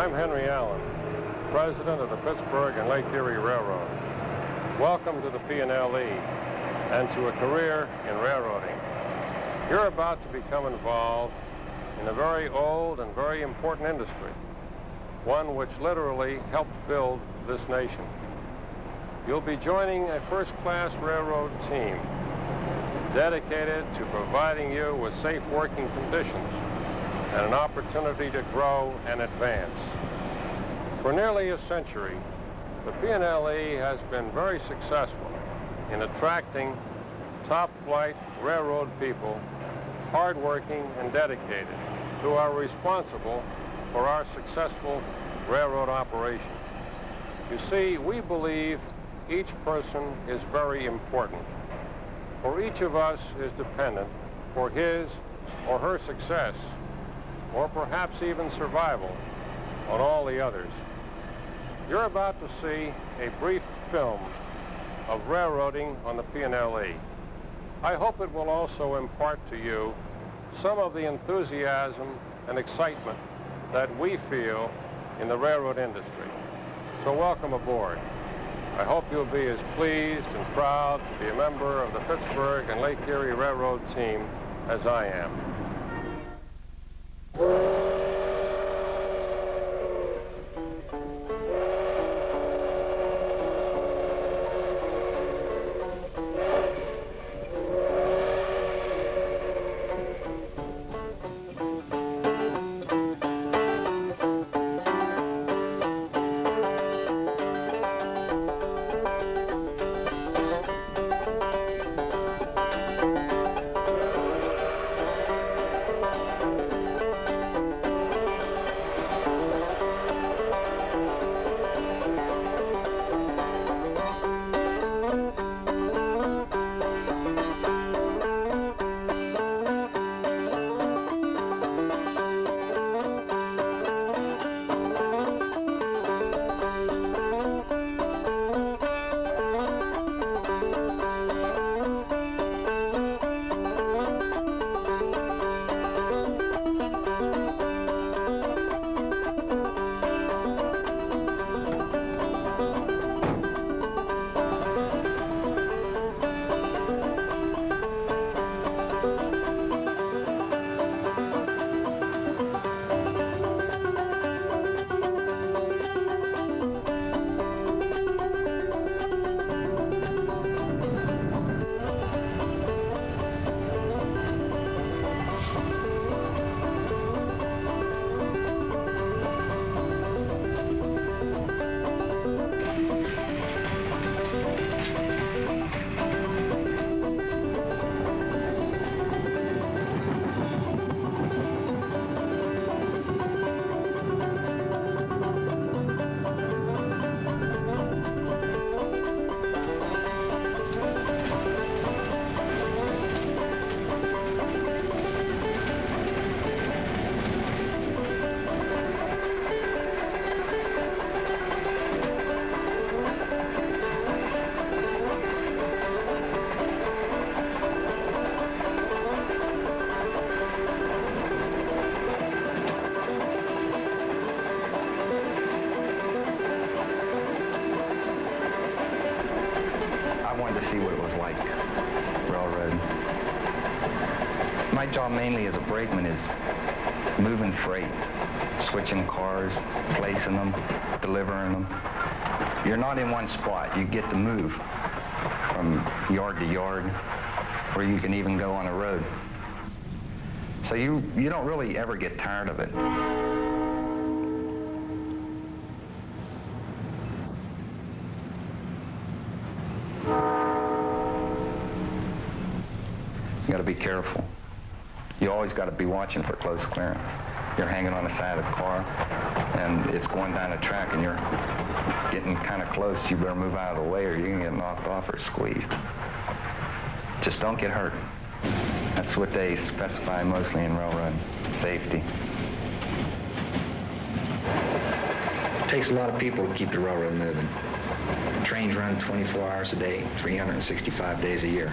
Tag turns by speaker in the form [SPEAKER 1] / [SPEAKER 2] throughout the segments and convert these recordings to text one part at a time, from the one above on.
[SPEAKER 1] I'm Henry Allen, President of the Pittsburgh and Lake Erie Railroad. Welcome to the P&LE and to a career in railroading. You're about to become involved in a very old and very important industry, one which literally helped build this nation. You'll be joining a first-class railroad team dedicated to providing you with safe working conditions and an opportunity to grow and advance. For nearly a century, the P&LE has been very successful in attracting top-flight railroad people, hardworking and dedicated, who are responsible for our successful railroad operation. You see, we believe each person is very important, for each of us is dependent for his or her success, or perhaps even survival, on all the others. You're about to see a brief film of railroading on the P&LE. I hope it will also impart to you some of the enthusiasm and excitement that we feel in the railroad industry. So welcome aboard. I hope you'll be as pleased and proud to be a member of the Pittsburgh and Lake Erie Railroad team as I am.
[SPEAKER 2] To see what it was like, railroad. My job mainly as a brakeman is moving freight, switching cars, placing them, delivering them. You're not in one spot. You get to move from yard to yard, or you can even go on a road. So you don't really ever get tired of it. You got to be careful. You always got to be watching for close clearance. You're hanging on the side of the car, and it's going down the track, and you're getting kind of close. You better move out of the way, or you can get knocked off or squeezed. Just don't get hurt. That's what they specify mostly in railroad safety. It takes a lot of people to keep the railroad moving. Trains run 24 hours a day, 365 days a year.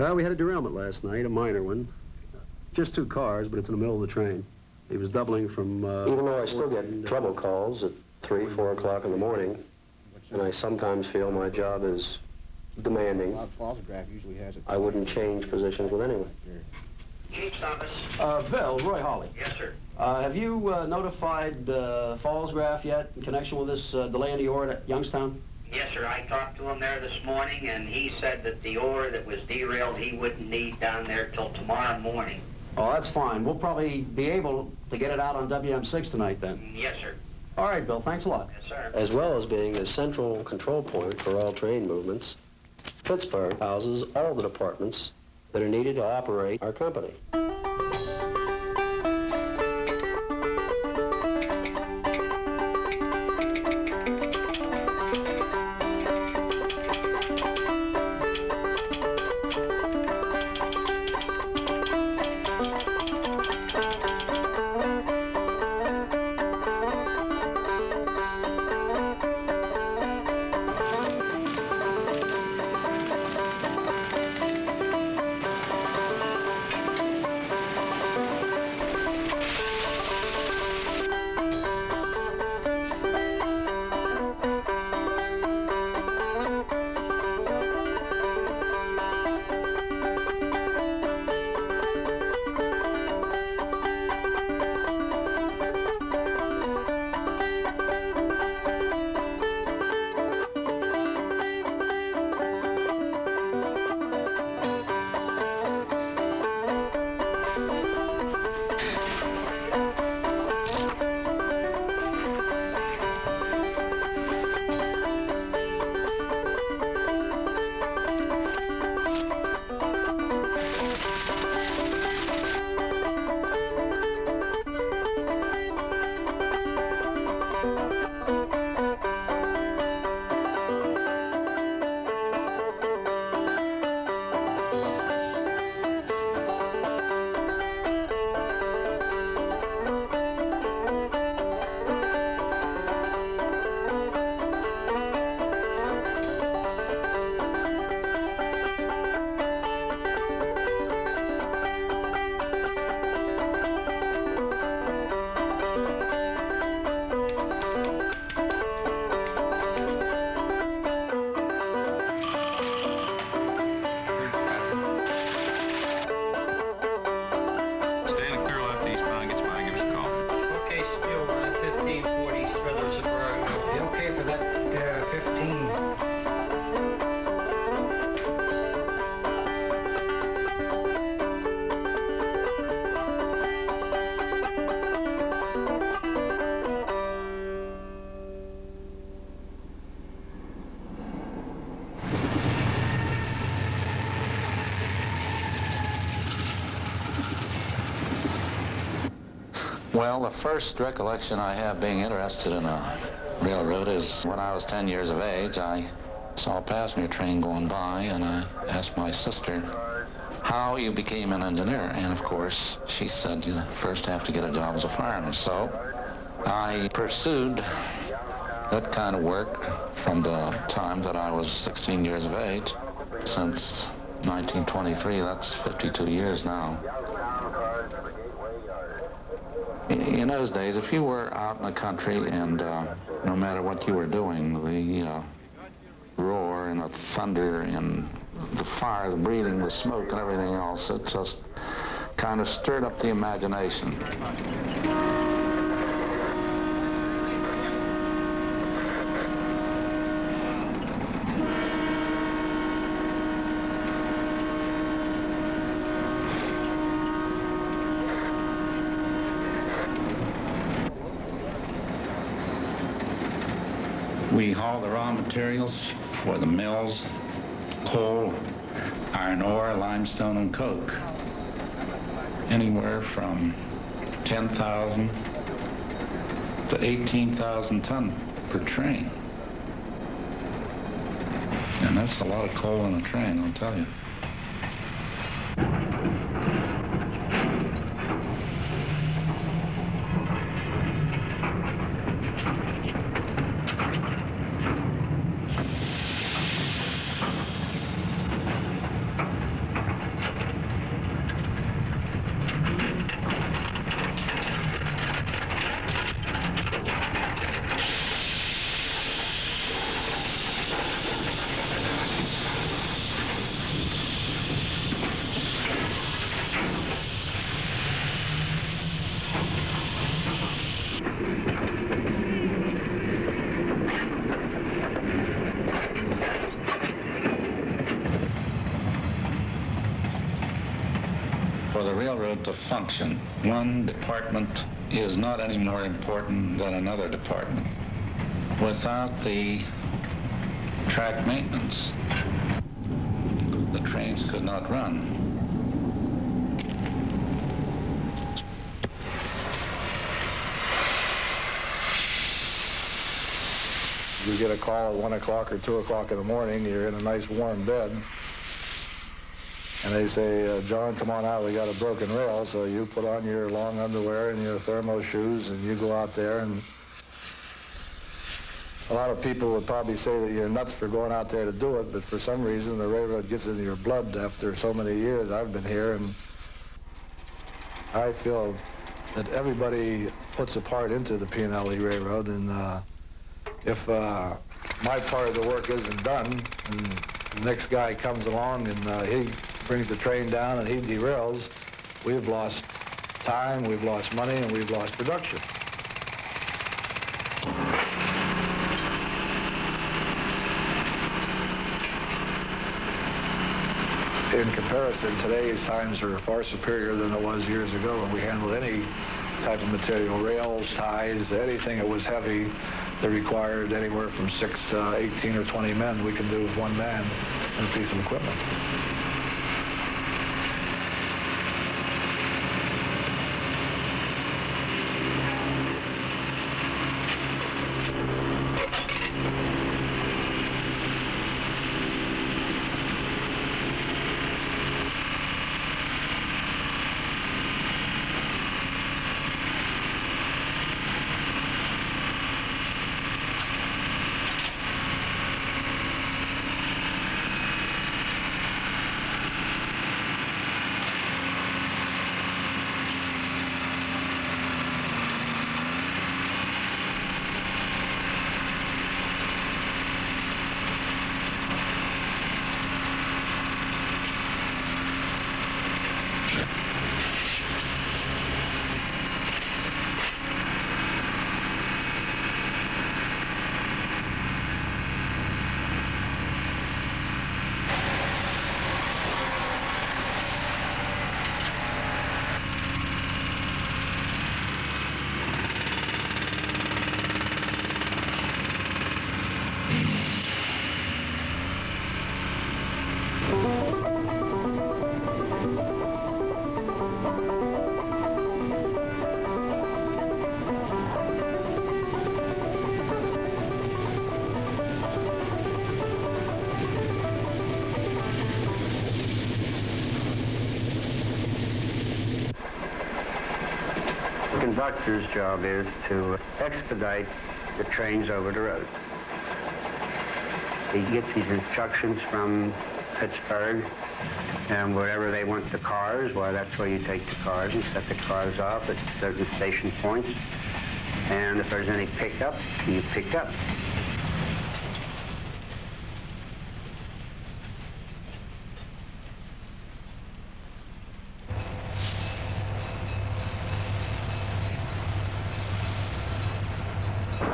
[SPEAKER 3] Well, we had a derailment last night, a minor one. Just 2 cars, but it's in the middle of the train. He was doubling from...
[SPEAKER 4] Even though I still get trouble calls at 3, 4 o'clock in the morning, and I sometimes feel my job is demanding, I wouldn't change positions with anyone.
[SPEAKER 5] Chief's office.
[SPEAKER 3] Bill, Roy Hawley.
[SPEAKER 5] Yes, sir.
[SPEAKER 3] Have you notified Fallsgraph yet in connection with this delay in the ore at Youngstown?
[SPEAKER 5] Yes, sir. I talked to him there this morning, and he said that the ore that was derailed he wouldn't need down there till tomorrow morning.
[SPEAKER 3] Oh, that's fine. We'll probably be able to get it out on WM6 tonight then.
[SPEAKER 5] Yes, sir.
[SPEAKER 3] All right, Bill. Thanks a lot.
[SPEAKER 5] Yes, sir.
[SPEAKER 4] As well as being a central control point for all train movements, Pittsburgh houses all the departments that are needed to operate our company.
[SPEAKER 6] Well, the first recollection I have being interested in a railroad is when I was 10 years of age. I saw a passenger train going by, and I asked my sister how you became an engineer. And of course, she said you first have to get a job as a fireman. So I pursued that kind of work from the time that I was 16 years of age. Since 1923, that's 52 years now. In those days, if you were out in the country and no matter what you were doing, the roar and the thunder and the fire, the breathing, the smoke and everything else, it just kind of stirred up the imagination. We haul the raw materials for the mills, coal, iron ore, limestone, and coke. Anywhere from 10,000 to 18,000 ton per train. And that's a lot of coal in a train, I'll tell you. a railroad to function, one department is not any more important than another department. Without the track maintenance, the trains could not run.
[SPEAKER 7] You get a call at 1 o'clock or 2 o'clock in the morning, you're in a nice warm bed, and they say, John, come on out, we got a broken rail. So you put on your long underwear and your thermo shoes and you go out there, and a lot of people would probably say that you're nuts for going out there to do it, but for some reason the railroad gets into your blood after so many years I've been here, and I feel that everybody puts a part into the P&LE Railroad, and if my part of the work isn't done, and the next guy comes along and he brings the train down and he derails, we've lost time, we've lost money, and we've lost production. In comparison, today's times are far superior than it was years ago when we handled any type of material, rails, ties, anything that was heavy that required anywhere from 6 to 18 or 20 men. We could do with one man and a piece of equipment.
[SPEAKER 8] The conductor's job is to expedite the trains over the road. He gets his instructions from Pittsburgh, and wherever they want the cars, well, that's where you take the cars and set the cars off at certain station points. And if there's any pickup, you pick up.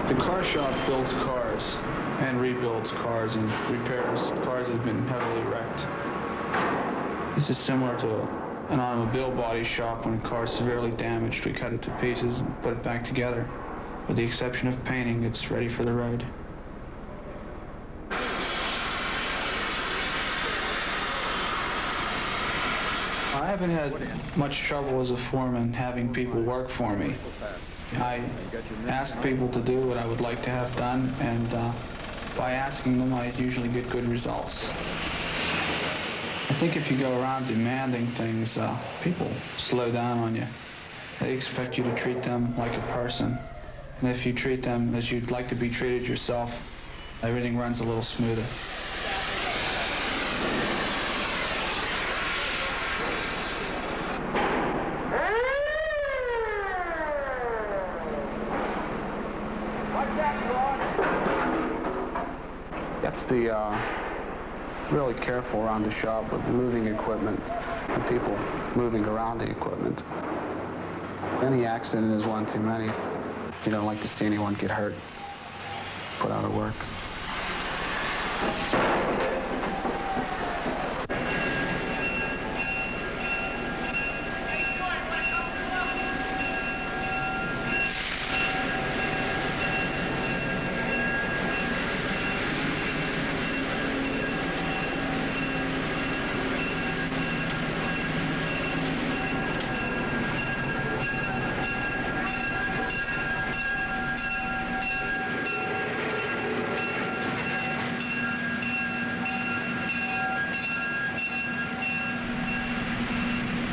[SPEAKER 9] The car shop builds cars and rebuilds cars and repairs cars that have been heavily wrecked. This is similar to an automobile body shop. When a car is severely damaged, we cut it to pieces and put it back together. With the exception of painting, it's ready for the road. I haven't had much trouble as a foreman having people work for me. I ask people to do what I would like to have done, and by asking them, I usually get good results. I think if you go around demanding things, people slow down on you. They expect you to treat them like a person. And if you treat them as you'd like to be treated yourself, everything runs a little smoother. You have to be really careful around the shop with moving equipment and people moving around the equipment. Any accident is one too many. You don't like to see anyone get hurt, put out of work.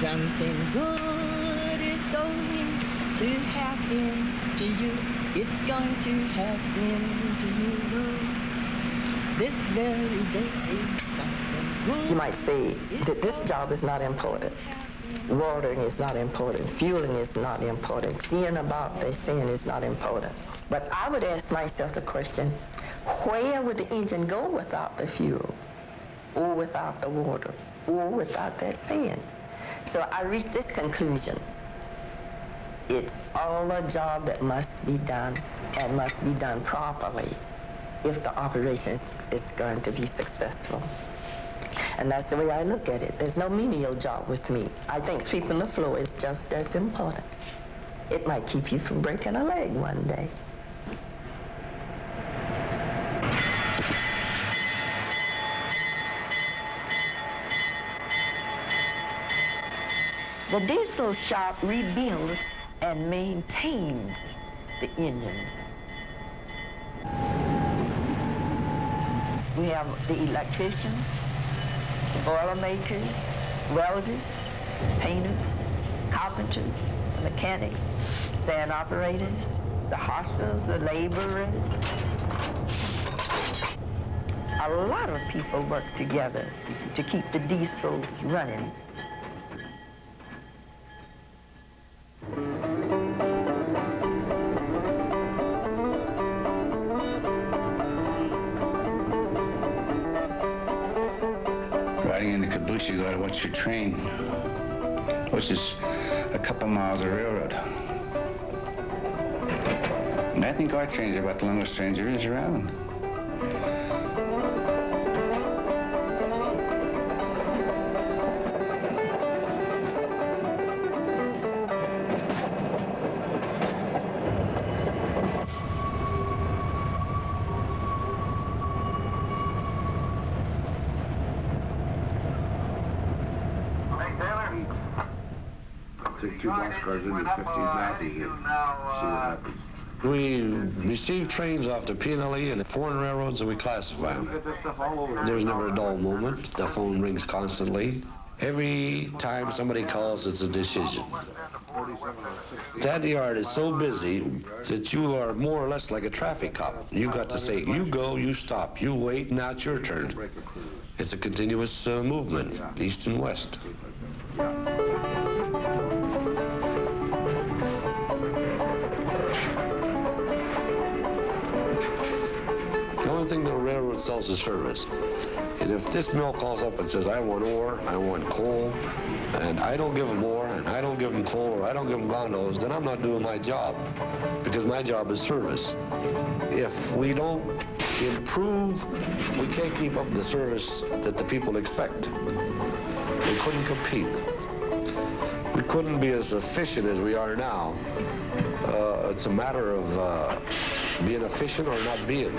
[SPEAKER 10] Something good is going to happen to you. It's going to happen to you. This very day, something good.
[SPEAKER 11] You might say that this job is not important. Watering is not important. Fueling is not important. Seeing about the sin is not important. But I would ask myself the question, where would the engine go without the fuel, or without the water, or without that sand? So I reached this conclusion. It's all a job that must be done, and must be done properly if the operation is going to be successful. And that's the way I look at it. There's no menial job with me. I think sweeping the floor is just as important. It might keep you from breaking a leg one day. The diesel shop rebuilds and maintains the engines. We have the electricians, the boiler makers, welders, painters, carpenters, mechanics, sand operators, the hustlers, the laborers. A lot of people work together to keep the diesels running.
[SPEAKER 12] Riding in the caboose, you gotta watch your train, which is a couple miles of railroad. And I think our trains are about the longest trains there is around.
[SPEAKER 13] Take 2 boxcars into 15 Matthews and see what happens. We receive trains off the P&LE and the foreign railroads, and we classify them. There's never a dull moment. The phone rings constantly. Every time somebody calls, it's a decision. That yard is so busy that you are more or less like a traffic cop. You got to say, you go, you stop, you wait, now it's your turn. It's a continuous movement, east and west. The only thing the railroad sells is service. And if this mill calls up and says, I want ore, I want coal, and I don't give them ore, and I don't give them coal, or I don't give them gondolas, then I'm not doing my job, because my job is service. If we don't improve, we can't keep up the service that the people expect. We couldn't compete. We couldn't be as efficient as we are now. It's a matter of being efficient or not being.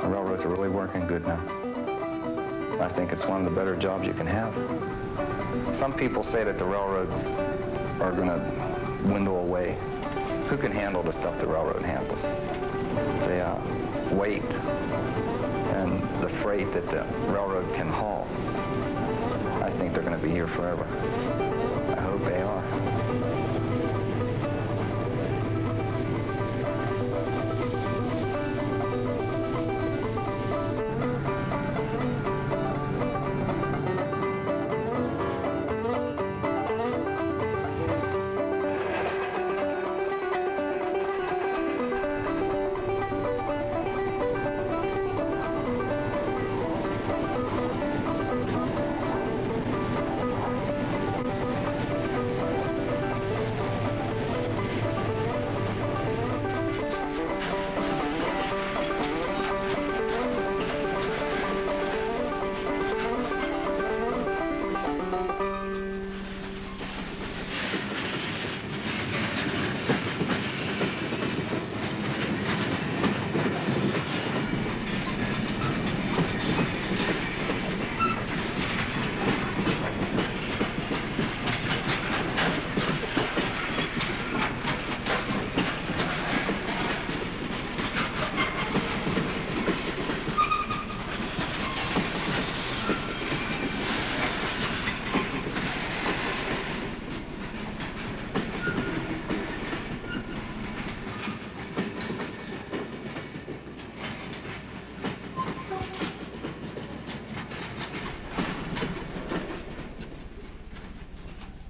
[SPEAKER 2] Railroads are really working good now. I think it's one of the better jobs you can have. Some people say that the railroads are going to dwindle away. Who can handle the stuff the railroad handles? The weight and the freight that the railroad can haul. I think they're going to be here forever. I hope they are.